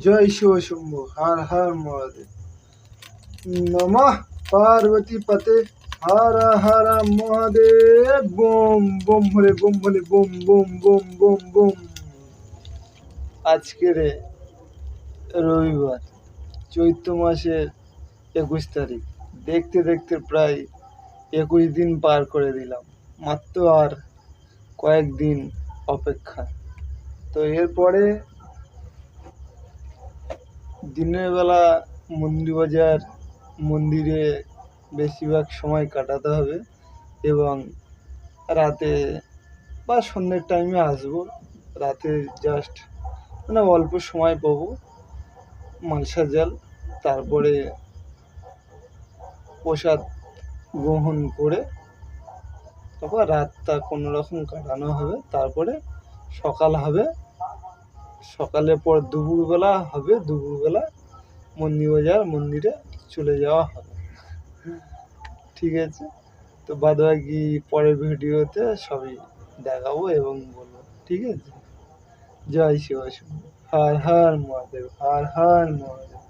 জয় শিব শম্ভু, হর হর মহাদেব। নমঃ Parvati পতে, Har Har Mahadev. Bomb bomb হলে bomb হলে bomb bomb bomb bomb bomb. আজকে রবিবার, চৈত্র মাসের 21 তারিখ। দেখতে দেখতে প্রায় 21 দিন পার করে দিলাম। মাত্র আর কয়েকদিন অপেক্ষা। তো এরপরে দিনের বেলা মন্দিরে বেশিরভাগ সময় কাটাতে হবে এবং রাতে বা সন্ধ্যের টাইমে আসবো। রাতে জাস্ট অল্প সময় পাবো, মালসা জল, তারপরে প্রসাদ গ্রহণ করে তারপর রাতটা কোনো রকম কাটানো হবে। তারপরে সকাল হবে, সকালের পর দুপুরবেলা মন্দিরে চলে যাওয়া হবে। ঠিক আছে, তো বাদবাকি পরের ভিডিওতে সবই দেখাবো এবং বলবো। ঠিক আছে, জয় শিব শম্ভু, হর হর মহাদেব, হর হর মহাদেব।